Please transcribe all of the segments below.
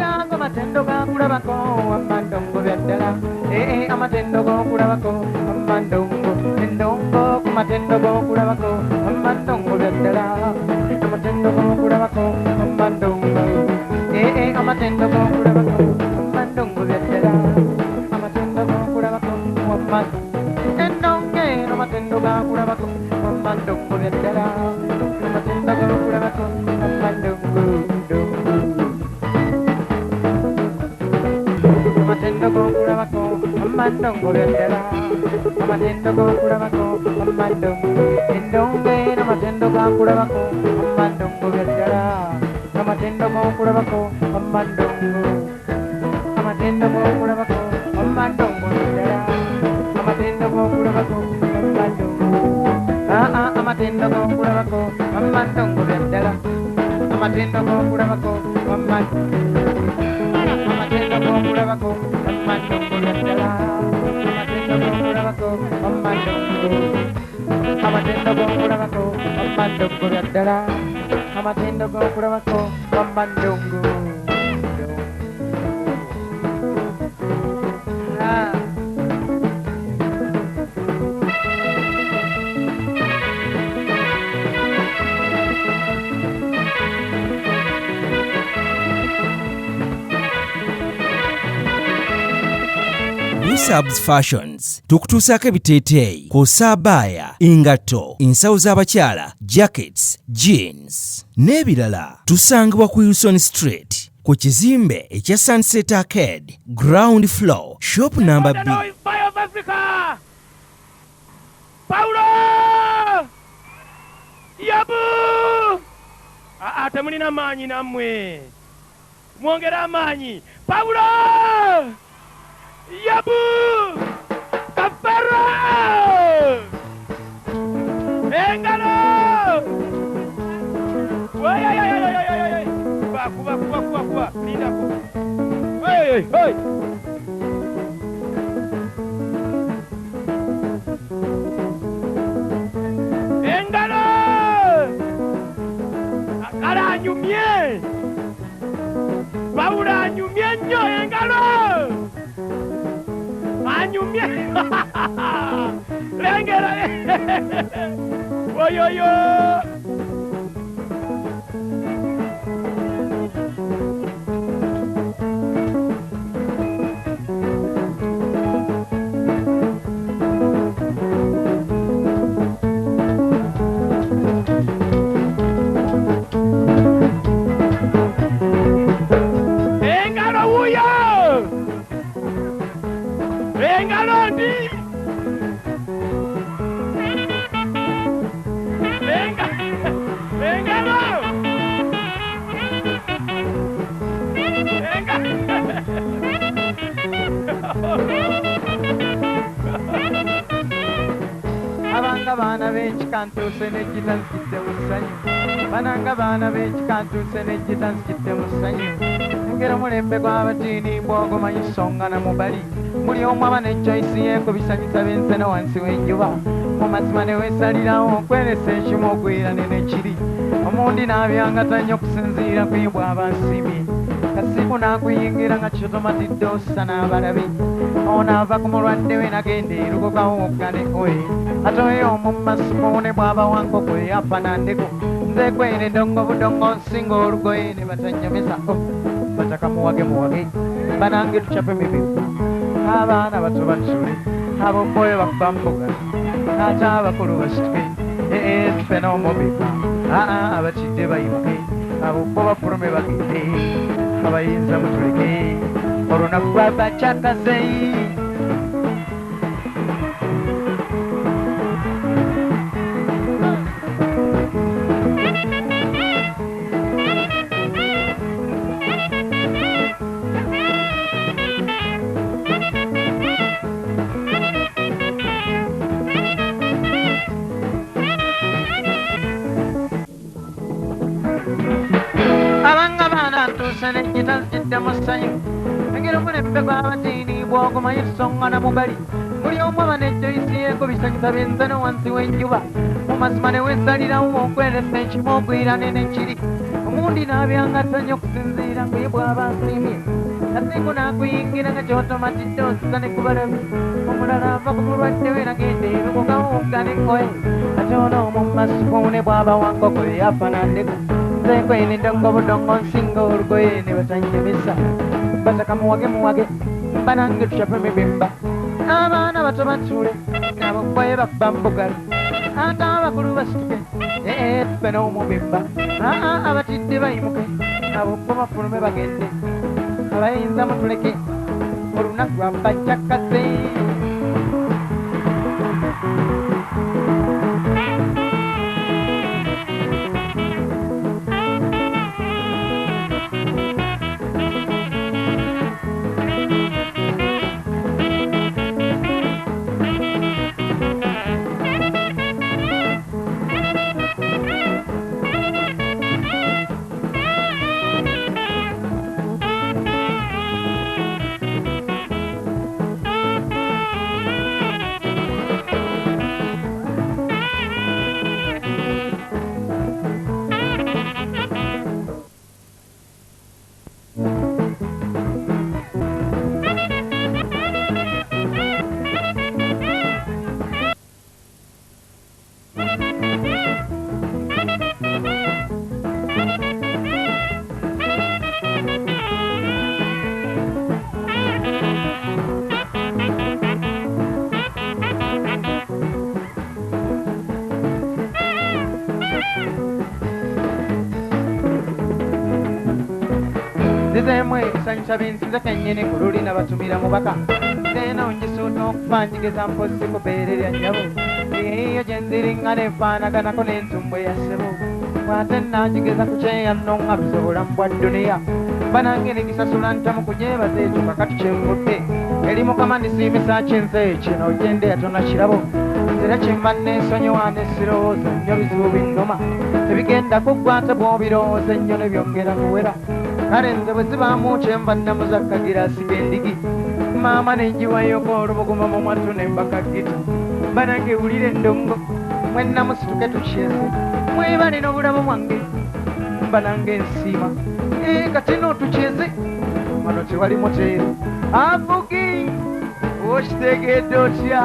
amatendo gakulabako amandongo byaddala amatendo gokulabako amandongo endongo ku matendo gokulabako amandongo byaddala amatendo gokulabako amandongo amatendo gokulabako amandongo byaddala amatendo gokulabako endonge amatendo gakulabako amandongo byaddala amatendo gokulabako amandongo amatendo gokulabako amandongo byaddala amatendo gokulabako amandongo endonge amatendo gakulabako amandongo byaddala amatendo gokulabako amandongo amatendo gokulabako amandongo byaddala amatendo gokulabako amandongo amatendo gokulabako amandongo byaddala amatendo gokulabako amandongo amatendo gokulabako amandongo byaddala amatendo gokulabako amandongo amatendo gokulabako amandongo byaddala amatendo gokulabako amandongo Subs Fashions tukutuusaako ebiteeteeyi kosaabaaya engatto ensawo z'abakyala jackets jeans n'ebirala tusangibwa ku Wilson Street ku kizimbe ekya Sunset Arcade ground floor shop number 2. Paulo yabu temulina maanyi nammwe mwongera amaanyi Paulo Yabu! Kapara! Engalo! Oi, oi, oi, oi, oi, oi! Kuba! Linda ko. Oi! Engalo! Akala anyumye! Paula anyumye nnyo engalo! Anyumye lengera oyoyo engalo uyo Engalondi! Engalo! Abanga bana benshi kantuse n'egita nzite musanyu bananga bana benshi kantuse n'egita nzite musanyu ngero mulembe gw'abatiini bw'ogoma isonga na mubali muli omu aba n'echoice ye kubisanyusa b'ense ne wansi w'enjuba mu mazima ne weesalirawo okweresa ekimu ogwirane n'ekiri omundi n'abyangata nnyo okusinziira ku ye bw'aba nsibye kasiku n'akuyingira nga kitomatidde ossa n'abalabe ono ava ku mulwadde we nagenda erugokawo oggane oye ate oyo omumasumo ne bw'aba wankoko eyafa nandeko nze kwene dongo budongo nsinga olugoye ne batanyomesa bataka muwage banange tucape mibiku abaana bato basule abomboyo bakubambuga ate abakulu basitwe tufe n'omubika abakidde bayimuke abobbo bafulume bagende abayinza mutuleke olunaku lwabacakaseyi n'egita nzidde musanyu engeri omulembe gw'abatiini bw'ogoma y'essonga na mubali buli omu aba n'ejoyisi yeekubisanyusa b'enze ne wansi w'enjuba mu mazima ne weesalirawo okweresa ekimu ogwirane n'ekiri omundi n'abyangatta nnyo okusinziira Kuyingira kuyibwa abasiimye ate kunaakuyingira nga ky'otomatidde osiza ne kubalabi omulala ava ku mulwadde we nagende ebikugawunga nekkoye ate ono omumasukuune bw'aba wankoko eyafanandeko nze kwenidongo budongo nsinga olugoye ne batanyemesa bataka muwage banange tucape mibimba abaana bato batuule abokkoye bakba mbugalo ate abakulu basituke tufe n'omubimba abatidde bayimuke abokko bafulume bagende abayinza mutuleke olunaku lwabajjakaze nzizemu ebisanyusa binsinza kennyini ku luli nabatumira mubaka nzeeno ngisuuta okufa njigeza mpozi kubeererya nnyabo eyo gye nziringa nenfaanaganako n'entumbu eyasebo kwate nanjigeza ku kyeyanno nga buzobulamu bwa dduniya banange negisasula ntamu kunyebaza ekyo kakati kyenvudde eri mukama ndisiimisa kinze kino gende yatona kirabo nzira kimba nensonyiwa nesirowooza nnyo bizibu binnuma ebigenda kuggwate bw'obirowooza ennyo ne byongera kuwera kale nze bwe zibaamu kyemba nnamuzakkagira asiga endigi maama nenjiwayoko olubuguma mu mwattu nembakaggita banange wulire endongo mwenna musituke tukyeze mwebale n'obulamu mwange banange ensiima kati n'otukyeze wano tewali muteero avugi okitegeedde otya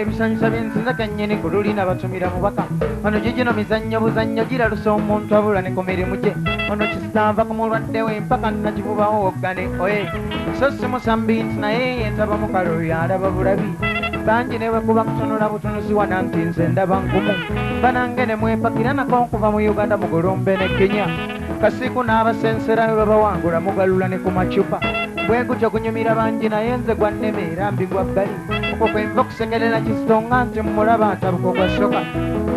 ebisanyusa byensinza kennyini ku luli nabatumira mubaka ono gigino mizannyo buzannyo giralusa omuntu abula ne ku mirimu gye ono kisitaava ku mulwadde we mpaka nakivubawo woggane oye so simusambi nti naye yentaba mukalo oyo alaba bulabi bangi ne bwekuba kutunula butunuziwa nanti nze ndaba nkumu banange ne mwepakira nako okuva mu uganda mu golombe ne kenya kasiku n'abasensera we babawangula mugalula ne ku macupa bwe gutyo gunyumira bangi naye nze gwannemeera mbi gwa bbali okwo kwenva okusekerera kisitonga nti mmulaba atabuka ogwassoka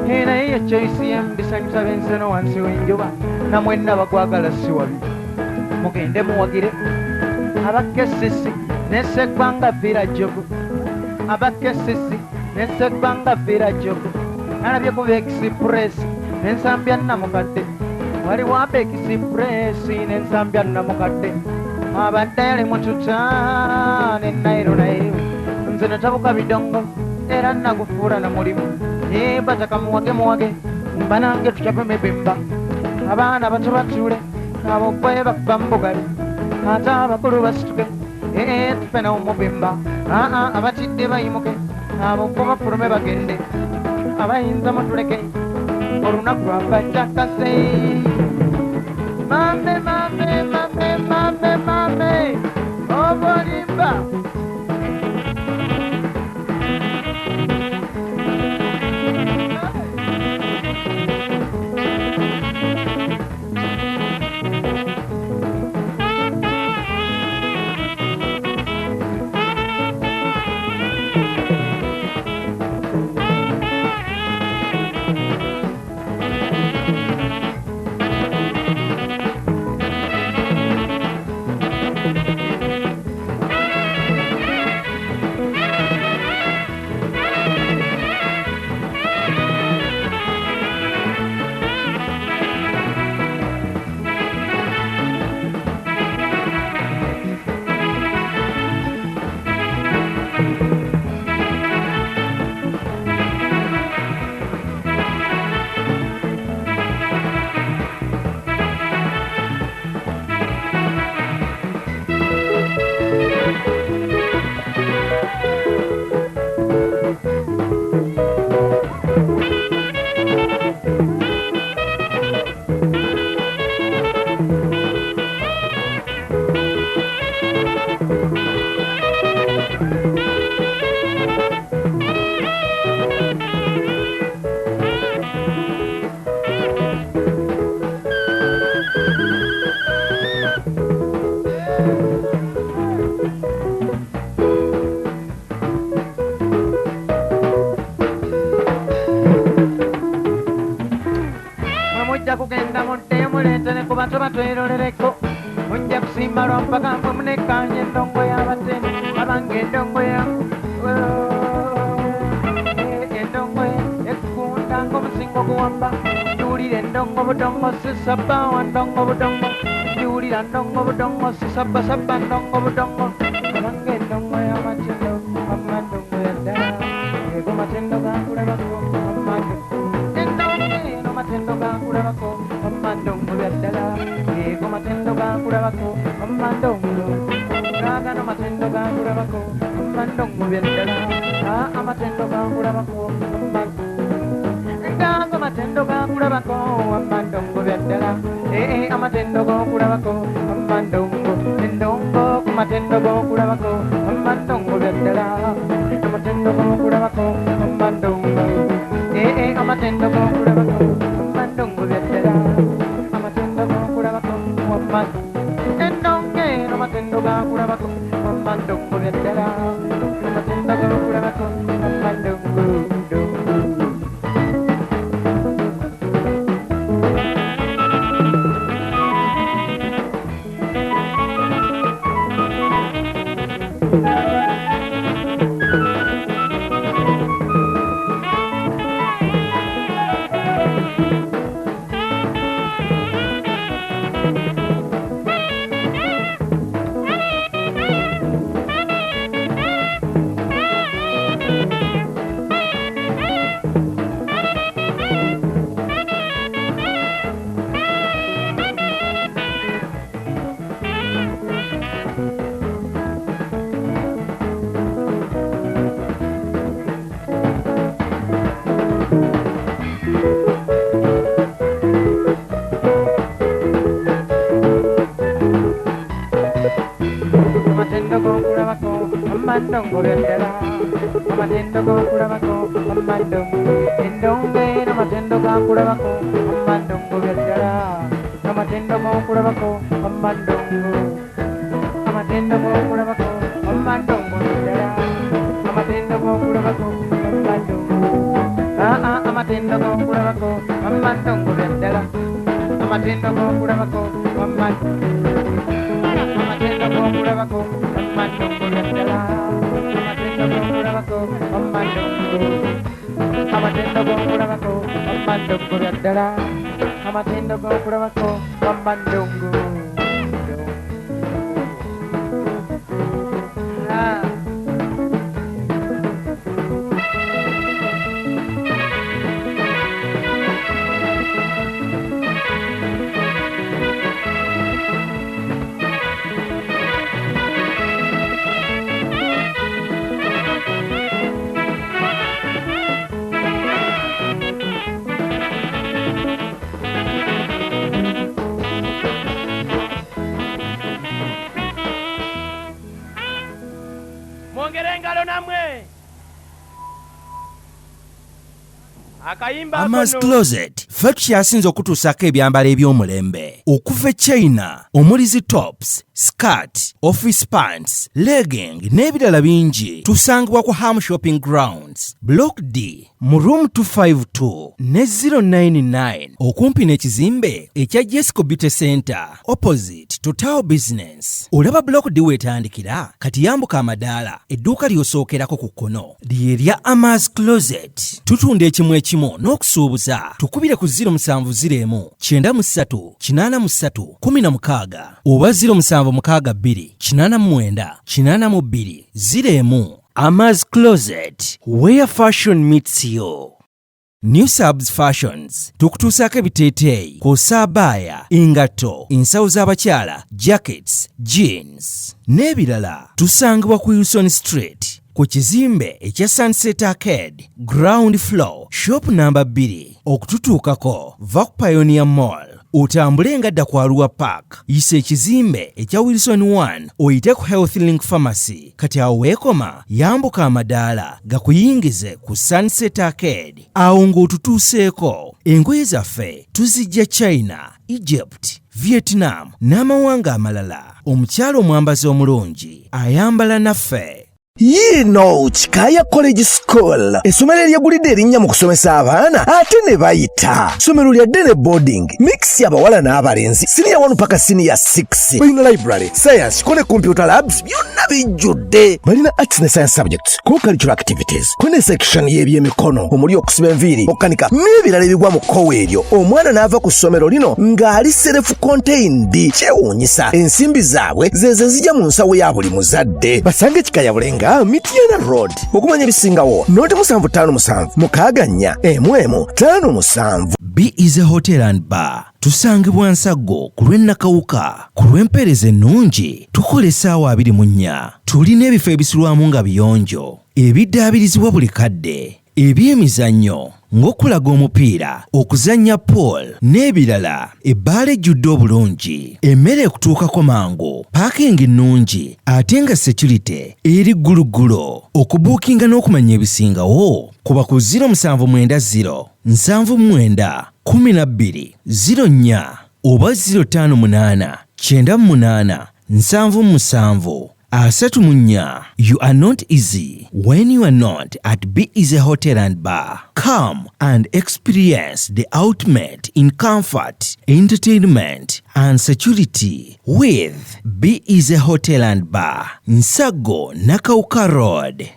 naye ye KCM bisanyusa b'enseno wansi w'enjuba namwenna bagwagala si wabi mugende muwagire abakkesisi n'esseggwanga virajogo abakkesisi n'esseggwanga virajogo alabye kuba ekisipuresi n'ensambya nnamukadde waliwo aba ekisipuresi n'ensambya nnamukadde abadde yali mututa ne nairo nze natabuka bidongo era nagufuula na mulimu bataka muwage banange tucape mibimba abaana bato batuule abokkoye bakba mbugali ate abakulu basituke tufe n'omubimba abatidde bayimuke abokko bafulume bagende abayinza mutuleke olunaku lwabajakase mame mame mame mame mame obolimba mujja kugenda muddeyo muleetere ku bato batwerorereko mujja kusimba lwampaka mwe munekanye endongo y'abatemi abange endongo endongo ekunda ng'omusingo guwamba juulira endongo budongo sisabawa ndongo budongo juulira ndongo budongo sisabasaba ndongo budongo abange endongo y'amatendo amandongo yaddala ego matendo gankulabako amandongo matendo gankulabako amandongo byaddala ego matendo gankulabako amandongo gagano matendo gankulabako amandongo byaddala amatendo gankulabako gago matendo gankulabako amandongo byaddala amatendo gankulabako amandongo endongo ku matendo gankulabako amandongo byaddala amatendo gankulabako amandongo amatendo gankulabako amandongo byaddala amatendo gankulabako endongo eno matendo gankulabako amandongo byaddala amatendo gankulabako amandongo amandongo byaddala amatendo gankulabako amandongo endongo eno amatendo gankulabako amandongo byaddala amatendo gankulabako amandongo amatendo gankulabako amandongo byaddala amatendo gankulabako amandongo amatendo gankulabako amandongo byaddala amatendo gankulabako amandongo amatendo gankulabako amandongo byaddala amatendo gankulabako amandongo amatendo gankulabako amandongo byaddala amatendo gankulabako amandongo akayimba Ama's Closet ffe tukyasinza okutuusako ebyambalo eby'omulembe okuva e China omuli zi tops, skirt, office pants, legging n'ebirala bingi tusangibwa ku Ham Shopping Grounds Block D mu room 252 ne 099 okumpi n'ekizimbe ekya Jesco Beauty Center opposite to Tower Business. Olaba Block D wetandikira kati yambuka amadaala edduuka ly'osookerako ku kkono lye lya Ama's Closet. Tutunda ekimu ekimu n'okusuubuza tukubire ku 0701 93 83 16 oba 0762 89 82 01. Ama's Closet, where fashion meets you. New Subs Fashions tukutuusako ebiteeteeyi kw'ossa abaya, engatto, ensawo z'abakyala, jackets, jeans n'ebirala. Tusangibwa ku Wilson Street ku kizimbe ekya Sunset Arcade ground floor shop number 2. Okututuukako va ku Pioneer Mall otambule ngadda ku Arua Park yisa ekizimbe ekya Wilson 1 oyite ku Health Link Pharmacy. Kati awo weekoma yambuka amadaala gakuyingize ku Sunset Arcade awo ng'otutuuseeko. Engoye zaffe tuzijja China, Egypt, Vietnam n'amawanga amalala. Omukyala omwambazi omulungi ayambala naffe. Yino Chikaya College School essomero eryagulidde erinnya mu kusomesa abaana ate ne bayita ssomero lya Dene boarding mix y'abawala n'abalenzi senior 1 paka senior 6 balina library science kone computer labs byonna bijjudde balina arts ne science subjects co-curricular activities kone section y'ebyemikono omuli okusiba enviiri okukanika n'ebirala ebigwa mu kkowe eryo omwana n'ava ku ssomero lino ng'ali self contained. Kyewuunyisa ensimbi zaabwe zeze zijja mu nsawo ya buli muzadde. Basange Chikaya Bulenga Mityana Road okumanya ebisingawo noti 757 mukaganya emwemu 57. Be Easy Hotel and Bar tusangibwa Nsago ku lw'Ennakawuka ku lw'empeereza ennungi tukola essaawa 24. Tulina ebifo ebisulwamu nga biyonjo ebiddaabirizibwa buli kadde ebyemizannyo ng'okulaga omupiira, okuzannya pool n'ebirala. Ebbaala ejjudde obulungi, emmere ekutuukako mangu, paakingi nnungi ate nga security eri gguluggulo. Okubuukinga n'okumanya ebisingawo kuba ku 0790 79 12 04 oba 058 98 77 34. You are not easy when you are not at Be Easy Hotel and Bar. Come and experience the ultimate in comfort, entertainment and security with Be Easy Hotel and Bar, Nsago, Nakauka Road.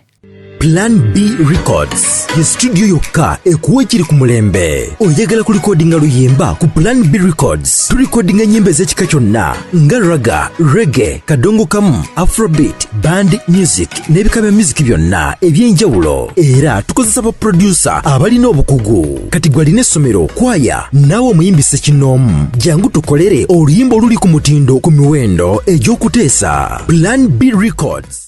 Plan B Records ye studio yokka ekuwa ekiri ku mulembe. Oyagala ku recordinga luyimba ku Plan B Records tulikodinga nyimbe z'ekika kyonna nga raga, reggae, kadongo kamu, afrobeat, band music n'ebika bya music byonna eby'enjawulo. Era tukozesa ba producer abalina obukugu. Kati gwalina essomero, kwaya naawe omuyimbise kinoomu jangu tukolere oluyimba oluli ku mutindo ku miwendo egy'okuteesa. Plan B Records.